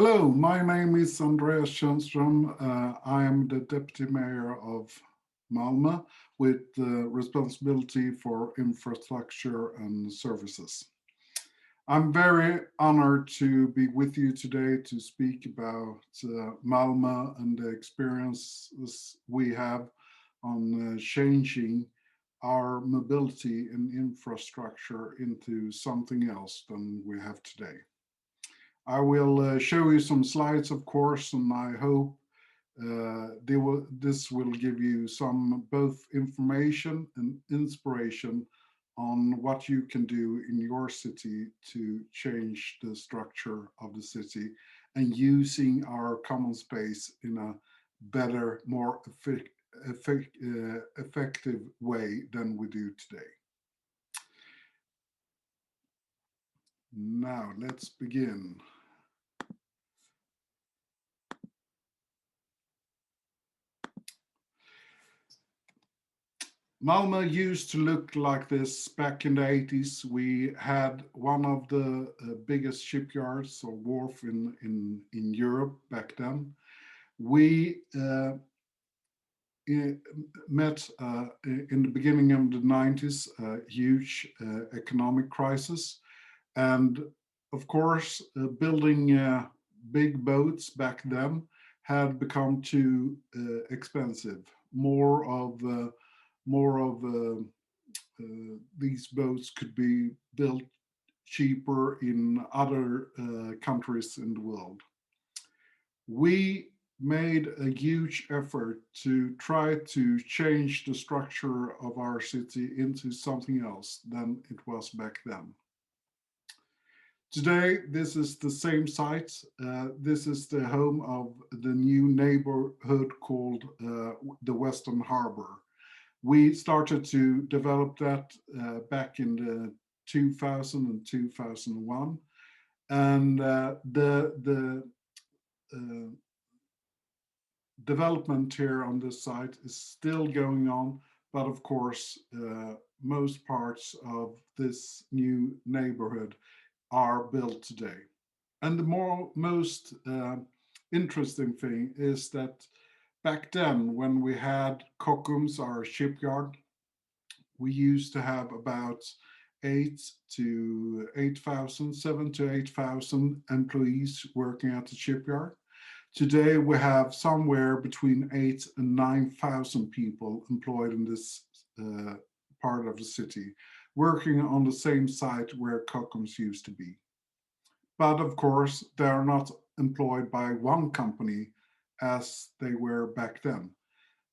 Hello, my name is Andreas Schönström. I am the Deputy Mayor of Malmö with responsibility for infrastructure and services. I'm very honored to be with you today to speak about Malmö and the experiences we have on changing our mobility and infrastructure into something else than we have today. I will show you some slides, of course, and I hope this will give you some both information and inspiration on what you can do in your city to change the structure of the city and using our common space in a better, more effective way than we do today. Now, let's begin. Malmö used to look like this back in the 80s. We had one of the biggest shipyards or wharf in Europe back then. We met in the beginning of the 90s a huge economic crisis. And of course, building big boats back then had become too expensive. More of these boats could be built cheaper in other countries in the world. We made a huge effort to try to change the structure of our city into something else than it was back then. Today, this is the same site. This is the home of the new neighborhood called the Western Harbor. We started to develop that back in the 2000 and 2001. And the development here on this site is still going on, but of course, most parts of this new neighborhood are built today. And the most interesting thing is that back then, when we had Kockums, our shipyard, we used to have about 7 to 8,000 employees working at the shipyard. Today, we have somewhere between 8,000 and 9,000 people employed in this part of the city, working on the same site where Kockums used to be. But of course, they are not employed by one company as they were back then.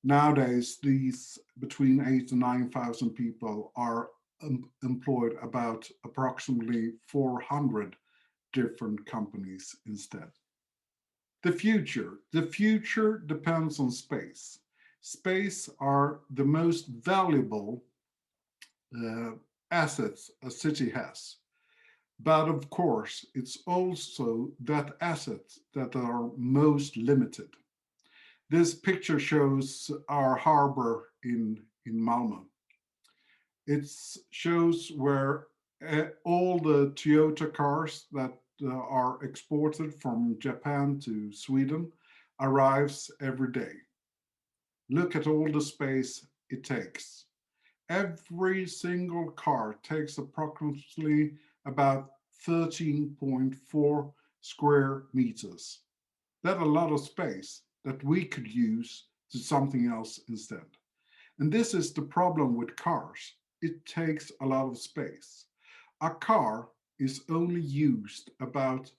Nowadays, these between 8,000 and 9,000 people are employed about approximately 400 different companies instead. The future depends on space. Space are the most valuable assets a city has. But of course, it's also that assets that are most limited. This picture shows our harbor in Malmö. It shows where all the Toyota cars that are exported from Japan to Sweden arrives every day. Look at all the space it takes. Every single car takes approximately about 13.4 square meters. That's a lot of space that we could use to something else instead. And this is the problem with cars. It takes a lot of space. A car is only used about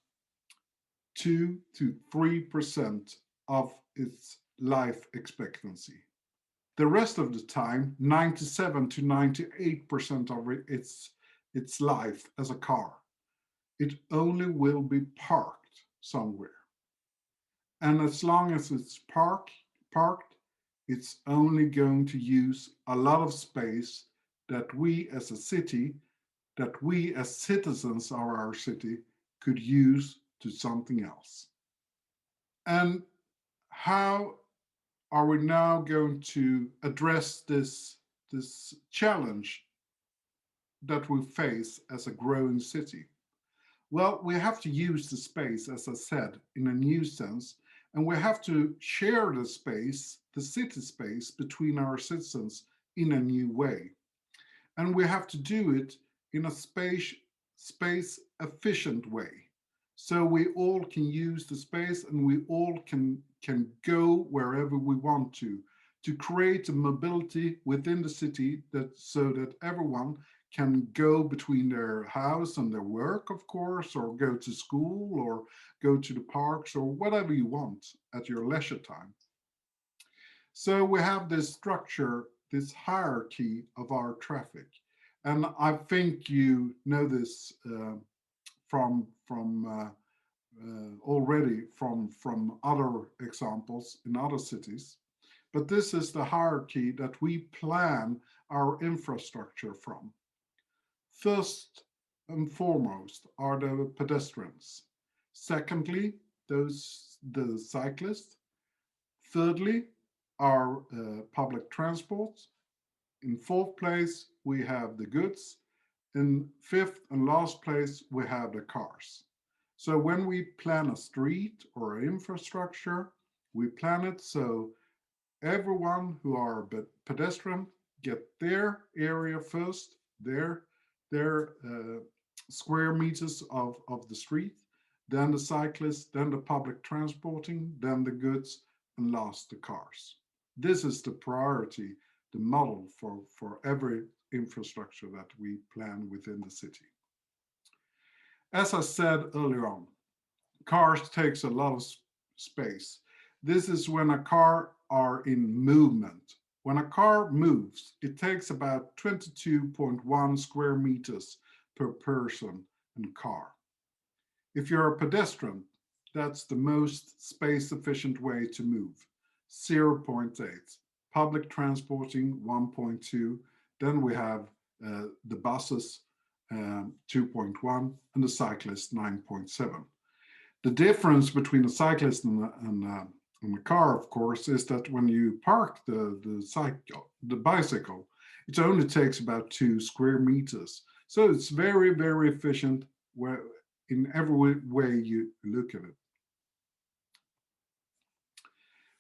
2 to 3% of its life expectancy. The rest of the time, 97 to 98% of its life as a car, it only will be parked somewhere. And as long as it's parked, it's only going to use a lot of space that we as a city, that we as citizens of our city could use to something else. And how are we now going to address this challenge that we face as a growing city? Well, we have to use the space, as I said, in a new sense, and we have to share the space, the city space, between our citizens in a new way. And we have to do it in a space efficient way. So we all can use the space and we all can go wherever we want to create a mobility within the city that so that everyone can go between their house and their work, of course, or go to school or go to the parks or whatever you want at your leisure time. So we have this structure, this hierarchy of our traffic. And I think you know this from already from other examples in other cities. But this is the hierarchy that we plan our infrastructure from. First and foremost are the pedestrians. Secondly, the cyclists. Thirdly, our public transport. In fourth place, we have the goods. In fifth and last place, we have the cars. So when we plan a street or infrastructure, we plan it so everyone who are pedestrian get their area first, their square meters of the street, then the cyclists, then the public transporting, then the goods, and last the cars. This is the priority, the model for every infrastructure that we plan within the city. As I said earlier on, cars takes a lot of space. This is when a car are in movement. When a car moves, it takes about 22.1 square meters per person and car. If you're a pedestrian, that's the most space efficient way to move, 0.8. Public transporting 1.2. Then we have the buses 2.1 and the cyclist 9.7. The difference between a cyclist and a car, of course, is that when you park the bicycle, it only takes about 2 square meters. So it's very, very efficient in every way you look at it.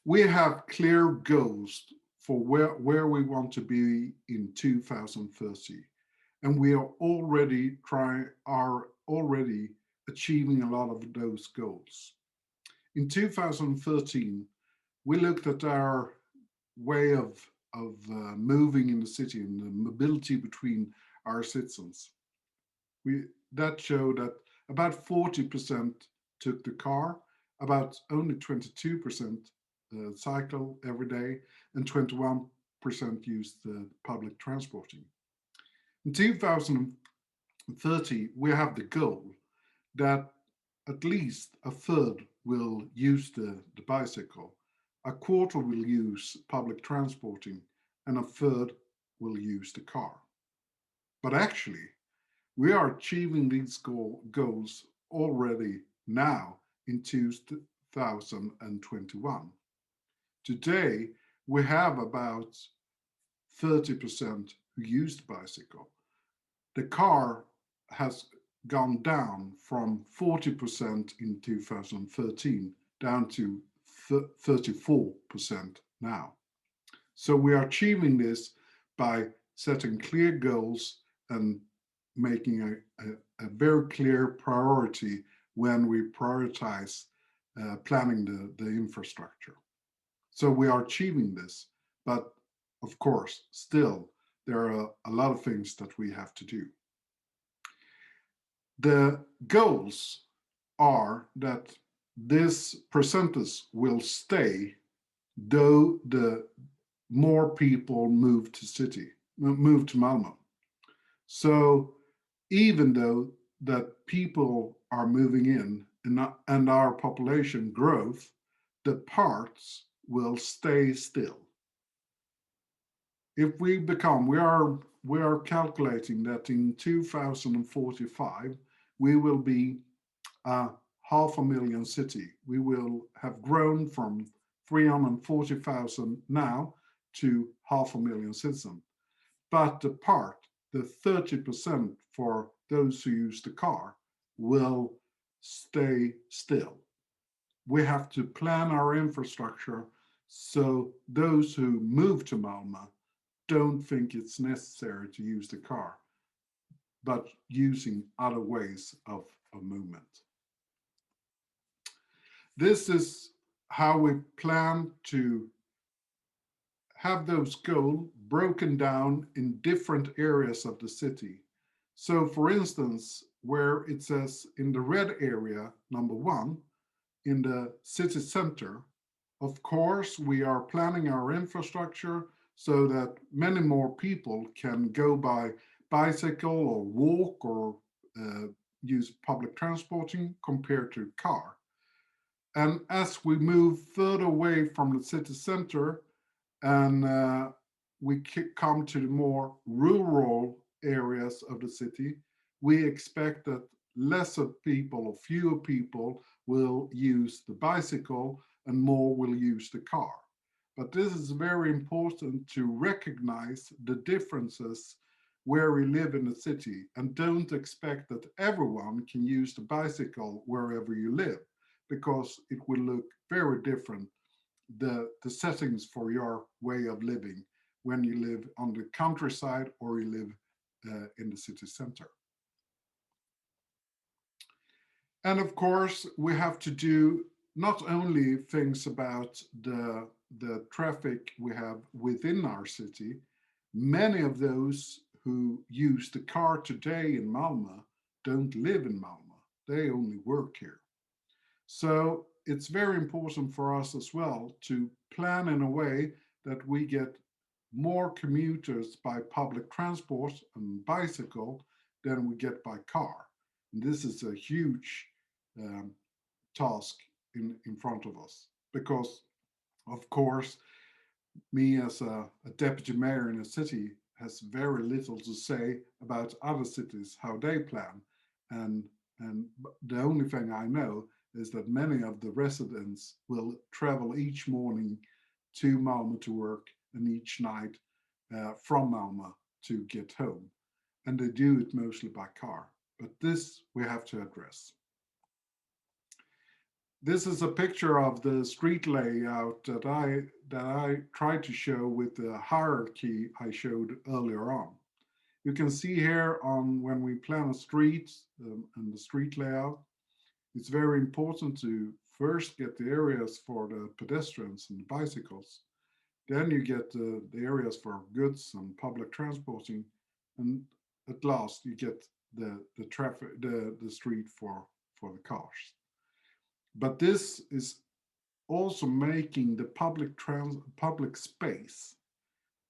We have clear goals for where we want to be in 2030, and we are already achieving a lot of those goals. In 2013, we looked at our way of moving in the city and the mobility between our citizens. That showed that about 40% took the car, about only 22% cycle every day, and 21% used public transporting. In 2030, we have the goal that at least a third will use the bicycle, a quarter will use public transporting, and a third will use the car. But actually, we are achieving these goals already now in 2021. Today, we have about 30% who use the bicycle. The car has gone down from 40% in 2013 down to 34% now. So we are achieving this by setting clear goals and making a very clear priority when we prioritize planning the infrastructure. So we are achieving this, but of course, still, there are a lot of things that we have to do. The goals are that this percentage will stay though the more people move to Malmö. So even though that people are moving in and our population growth, the parts will stay still. If we are calculating that in 2045, we will be a 500,000 city. We will have grown from 340,000 now to 500,000 citizens. But the 30% for those who use the car will stay still. We have to plan our infrastructure so those who move to Malmö don't think it's necessary to use the car, but using other ways of movement. This is how we plan to have those goals broken down in different areas of the city. So for instance, where it says in the red area, number 1, in the city center, of course, we are planning our infrastructure so that many more people can go by bicycle or walk or use public transporting compared to car. And as we move further away from the city center and we come to the more rural areas of the city, we expect that lesser people or fewer people will use the bicycle and more will use the car. But this is very important to recognize the differences where we live in the city, and don't expect that everyone can use the bicycle wherever you live, because it will look very different, the settings for your way of living when you live on the countryside or you live in the city center. And of course, we have to do not only things about the traffic we have within our city. Many of those who use the car today in Malmö don't live in Malmö. They only work here. So it's very important for us as well to plan in a way that we get more commuters by public transport and bicycle than we get by car. And this is a huge task in front of us, because of course me as a deputy mayor in a city has very little to say about other cities, how they plan. And the only thing I know is that many of the residents will travel each morning to Malmö to work and each night from Malmö to get home. And they do it mostly by car. But this we have to address. This is a picture of the street layout that I tried to show with the hierarchy I showed earlier on. You can see here on when we plan a street and the street layout, it's very important to first get the areas for the pedestrians and the bicycles. Then you get the areas for goods and public transporting, and at last you get the traffic, the street for the cars. But this is also making the public space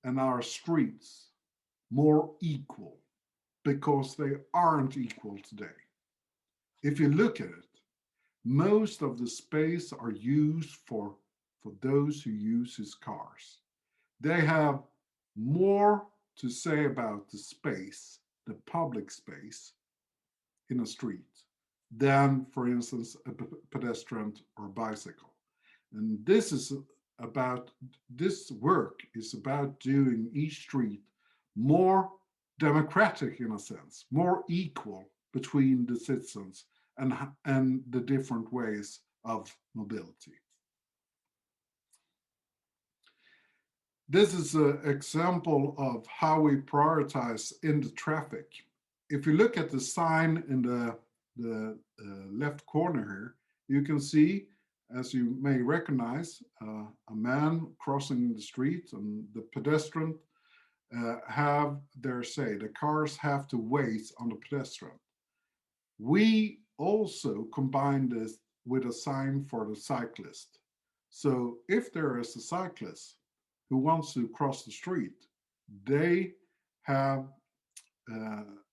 and our streets more equal, because they aren't equal today. If you look at it, most of the space are used for those who use his cars. They have more to say about the space, the public space in a street, than, for instance, a pedestrian or bicycle. And this work is about doing each street more democratic in a sense, more equal between the citizens and the different ways of mobility. This is an example of how we prioritize in the traffic. If you look at the sign in the left corner here, you can see, as you may recognize, a man crossing the street, and the pedestrian have their say. The cars have to wait on the pedestrian. We also combine this with a sign for the cyclist. So if there is a cyclist who wants to cross the street, they have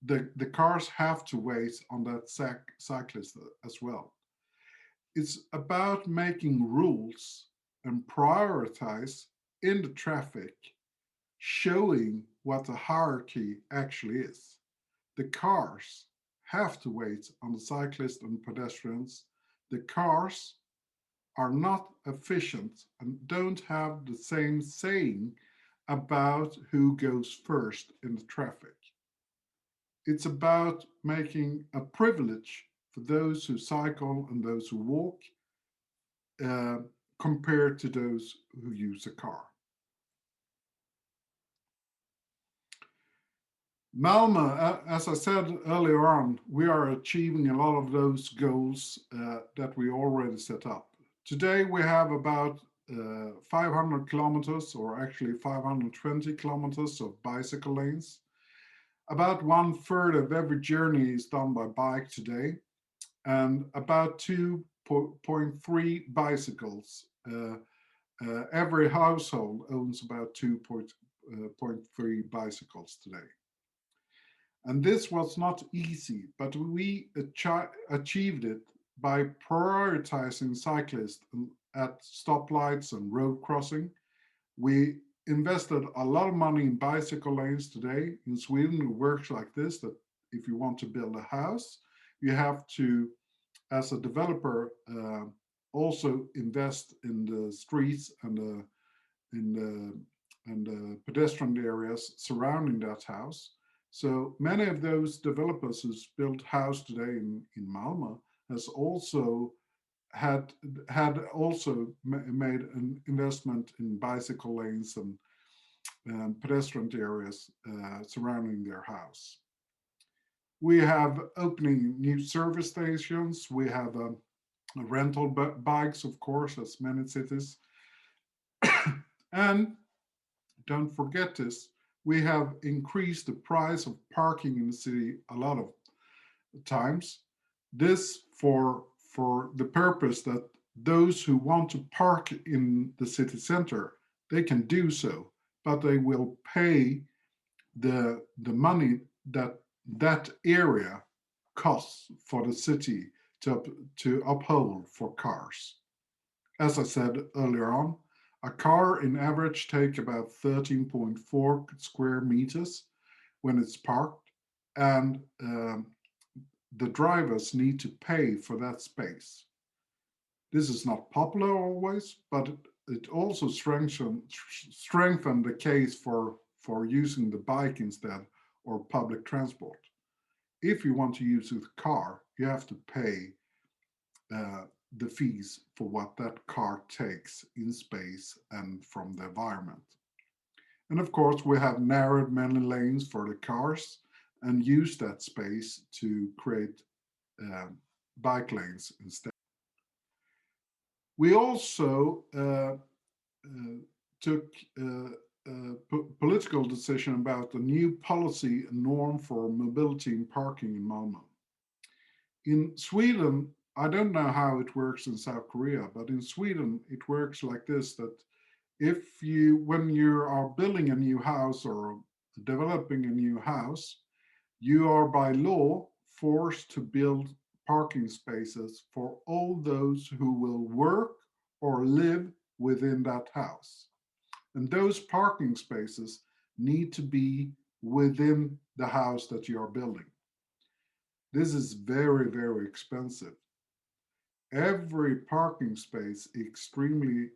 the cars have to wait on that cyclist as well. It's about making rules and prioritize in the traffic, showing what the hierarchy actually is. The cars have to wait on the cyclists and pedestrians. The cars are not efficient and don't have the same saying about who goes first in the traffic. It's about making a privilege for those who cycle and those who walk compared to those who use a car. Malmö, as I said earlier on, we are achieving a lot of those goals that we already set up. Today we have about 500 kilometers, or actually 520 kilometers of bicycle lanes. About 1/3 of every journey is done by bike today, and about 2.3 bicycles. Every household owns about 2.3 bicycles today. And this was not easy, but we achieved it by prioritizing cyclists at stoplights and road crossing. We invested a lot of money in bicycle lanes today. In Sweden, it works like this, that if you want to build a house, you have to, as a developer, also invest in the streets and the pedestrian areas surrounding that house. So many of those developers who's built house today in Malmö has also had also made an investment in bicycle lanes and pedestrian areas surrounding their house. We have opening new service stations. We have rental bikes, of course, as many cities. And don't forget this, we have increased the price of parking in the city a lot of times. This for the purpose that those who want to park in the city center, they can do so, but they will pay the money that area costs for the city to uphold for cars. As I said earlier on, a car in average take about 13.4 square meters when it's parked, and the drivers need to pay for that space. This is not popular always, but it also strengthened the case for using the bike instead, or public transport. If you want to use a car, you have to pay the fees for what that car takes in space and from the environment. And of course, we have narrowed many lanes for the cars and use that space to create bike lanes instead. We also took a political decision about a new policy and norm for mobility and parking in Malmö. In Sweden, I don't know how it works in South Korea, but in Sweden, it works like this, that when you are building a new house or developing a new house, you are by law forced to build parking spaces for all those who will work or live within that house. And those parking spaces need to be within the house that you are building. This is very, very expensive. Every parking space is extremely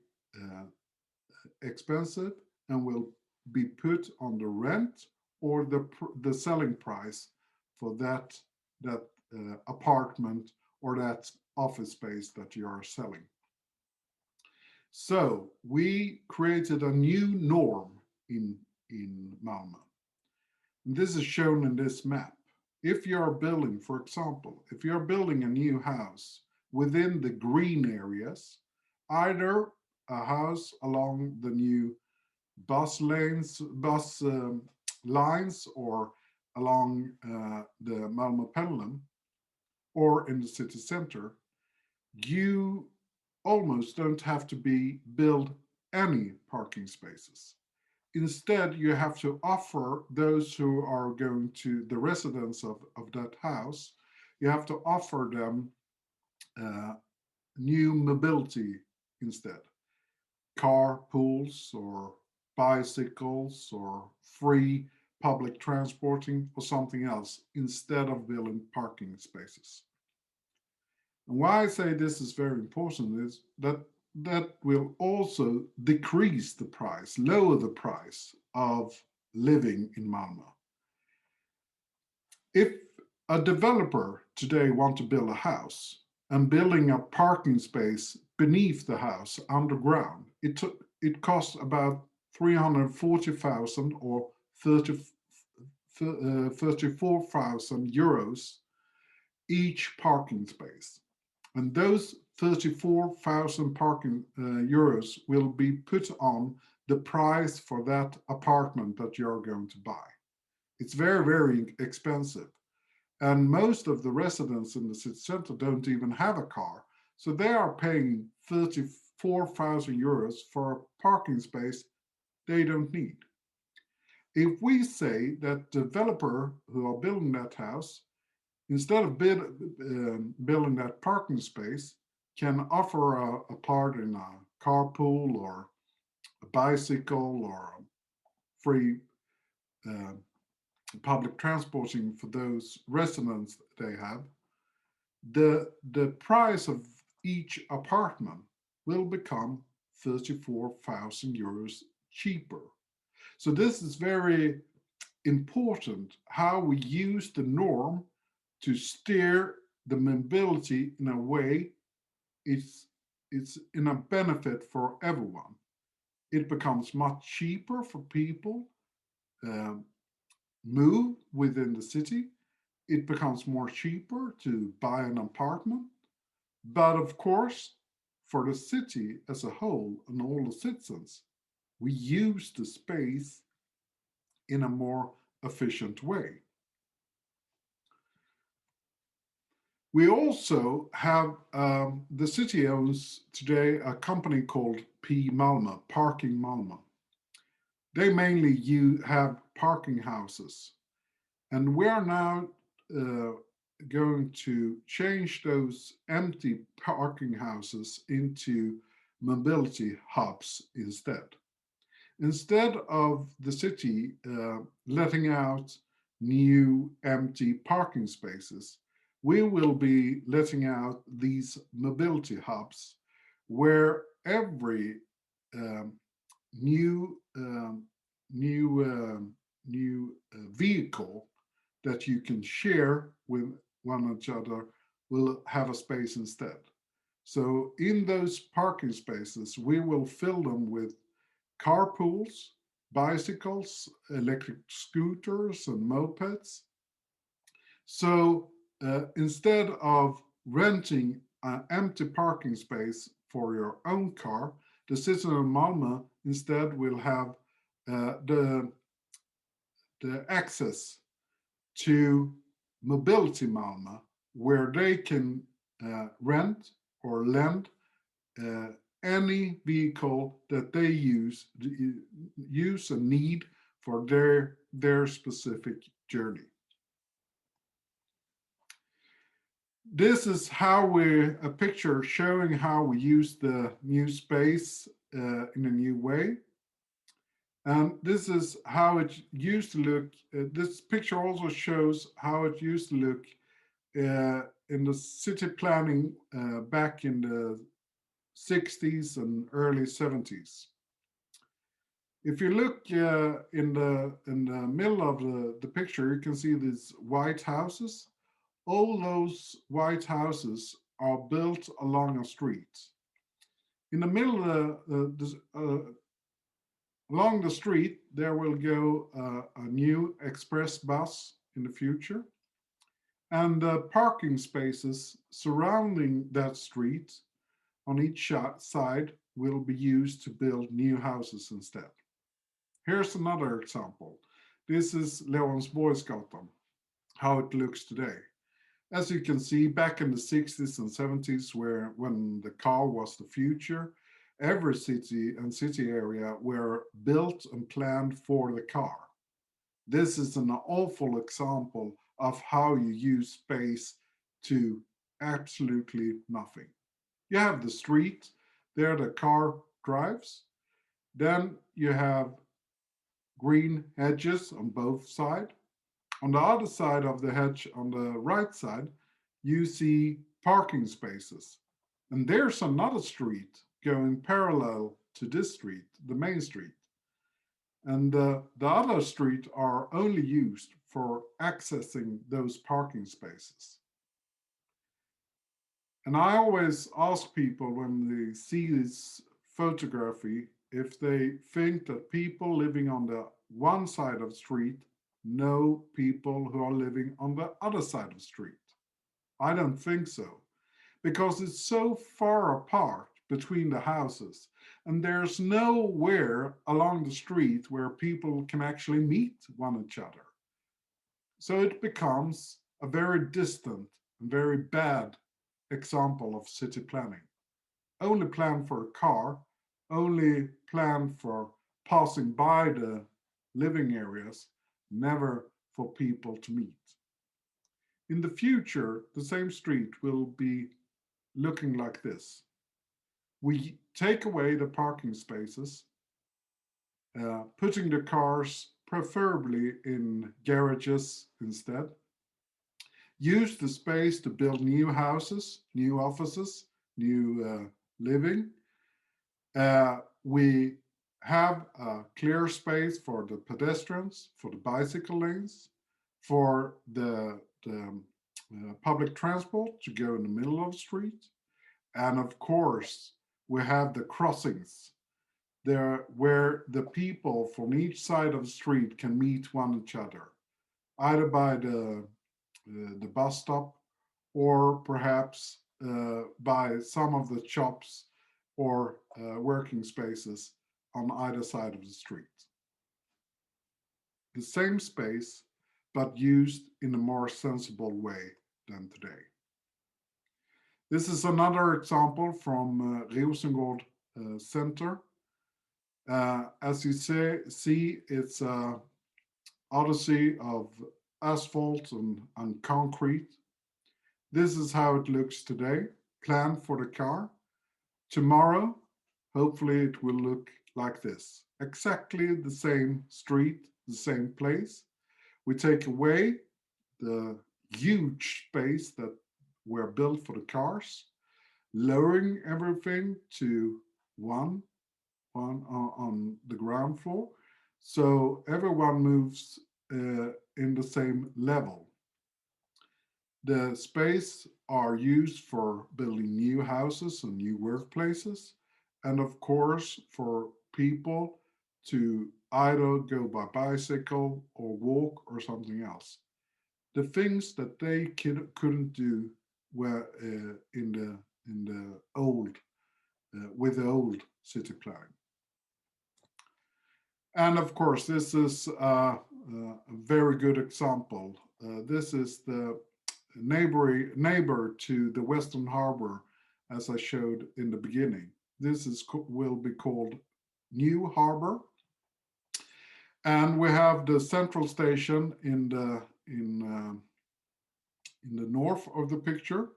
expensive and will be put on the rent or the selling price for that apartment or that office space that you are selling. So we created a new norm in Malmö. This is shown in this map. If you are building, for example, if you are building a new house within the green areas, either a house along the new bus lines or along the Malmö Pendeln or in the city center, you almost don't have to build any parking spaces. Instead, you have to offer those who are going to the residents of that house, you have to offer them new mobility instead. Carpools or bicycles or free public transporting or something else instead of building parking spaces. And why I say this is very important is that will also decrease the price, lower the price of living in Malmö. If A developer today wants to build a house, and building a parking space beneath the house underground. It costs about 340,000 or 34,000 euros each parking space. And those 34,000 parking euros will be put on the price for that apartment that you're going to buy. It's very, very expensive. And most of the residents in the city center don't even have a car. So they are paying 34,000 euros for a parking space they don't need. If we say that developer who are building that house, instead of building that parking space, can offer a part in a carpool or a bicycle or a free public transporting for those residents they have, the price of each apartment will become 34,000 euros cheaper. So this is very important, how we use the norm to steer the mobility in a way it's in a benefit for everyone. It becomes much cheaper for people move within the city. It becomes more cheaper to buy an apartment. But of course, for the city as a whole and all the citizens, we use the space in a more efficient way. We also have, the city owns today a company called P Malmö, Parking Malmö. They mainly have parking houses. And we are now going to change those empty parking houses into mobility hubs instead. Instead of the city letting out new empty parking spaces, we will be letting out these mobility hubs where every new vehicle that you can share with one another will have a space instead. So in those parking spaces, we will fill them with carpools, bicycles, electric scooters, and mopeds. So instead of renting an empty parking space for your own car, the city of Malmö instead will have the access to Mobility Malmö, where they can rent or lend any vehicle that they use and need for their specific journey. This is a picture showing how we use the new space in a new way. And this is how it used to look. This picture also shows how it used to look in the city planning back in the 60s and early 70s. If you look in the middle of the picture, you can see these white houses. All those white houses are built along a street. In the middle along the street, there will go a new express bus in the future. And the parking spaces surrounding that street on each side will be used to build new houses instead. Here's another example. This is Leonsborgsgatan, how it looks today. As you can see, back in the 60s and 70s, when the car was the future, every city and city area were built and planned for the car. This is an awful example of how you use space to absolutely nothing. You have the street, there the car drives. Then you have green hedges on both sides. On the other side of the hedge, on the right side, you see parking spaces. And there's another street going parallel to this street, the main street. And the other street are only used for accessing those parking spaces. And I always ask people when they see this photography if they think that people living on the one side of the street know people who are living on the other side of the street. I don't think so, because it's so far apart between the houses, and there's nowhere along the street where people can actually meet one another. So it becomes a very distant and very bad example of city planning. Only plan for a car, only plan for passing by the living areas, never for people to meet. In the future, the same street will be looking like this. We take away the parking spaces, putting the cars preferably in garages instead. Use the space to build new houses, new offices, new living. We have a clear space for the pedestrians, for the bicycle lanes, for the public transport to go in the middle of the street. And of course, we have the crossings there where the people from each side of the street can meet one another, either by the bus stop or perhaps by some of the shops or working spaces on either side of the street. The same space, but used in a more sensible way than today. This is another example from Rosengård Center. As you see, it's an odyssey of asphalt and concrete. This is how it looks today, planned for the car. Tomorrow, hopefully it will look like this. Exactly the same street, the same place. We take away the huge space that were built for the cars, lowering everything to one on the ground floor. So everyone moves in the same level. The space are used for building new houses and new workplaces, and of course for people to either go by bicycle or walk or something else. The things that they couldn't do were in the old with the old city planning. And of course, this is a very good example. This is the neighbor to the Western Harbor, as I showed in the beginning. This will be called New Harbor. And we have the central station in the north of the picture.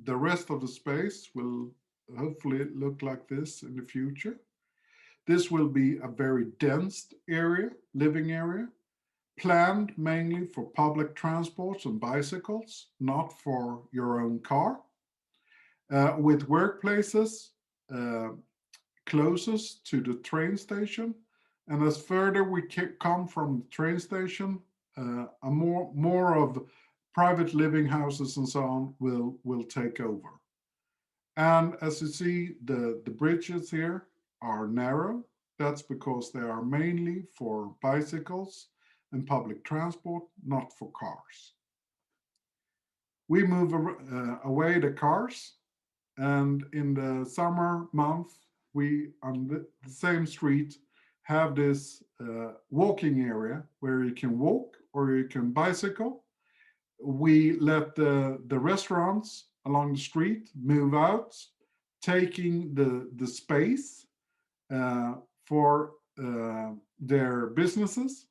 The rest of the space will hopefully look like this in the future. This will be a very dense area, living area, planned mainly for public transports and bicycles, not for your own car, with workplaces closest to the train station. And as further we come from the train station, a more of private living houses and so on will take over. And as you see, the bridges here are narrow. That's because they are mainly for bicycles and public transport, not for cars. We move away the cars, and in the summer month, we on the same street have this walking area where you can walk or you can bicycle. We let the restaurants along the street move out, taking the space for their businesses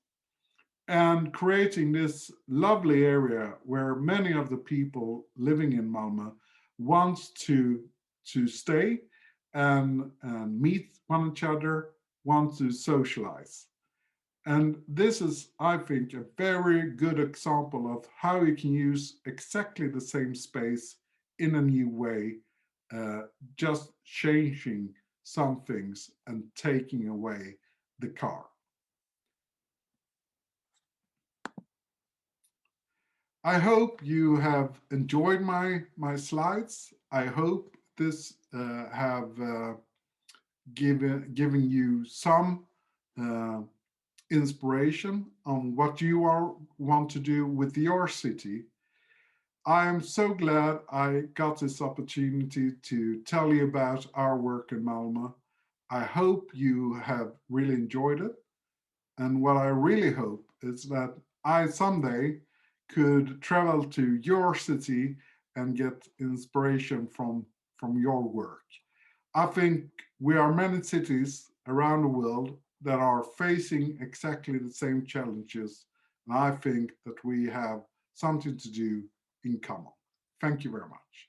and creating this lovely area where many of the people living in Malmö wants to stay and meet one another, want to socialize. And this is, I think, a very good example of how you can use exactly the same space in a new way, just changing some things and taking away the car. I hope you have enjoyed my slides. I hope this have given you some uh, inspiration on what you want to do with your city. I am so glad I got this opportunity to tell you about our work in Malmö. I hope you have really enjoyed it. And what I really hope is that I someday could travel to your city and get inspiration from your work. I think we are many cities around the world that are facing exactly the same challenges. And I think that we have something to do in common. Thank you very much.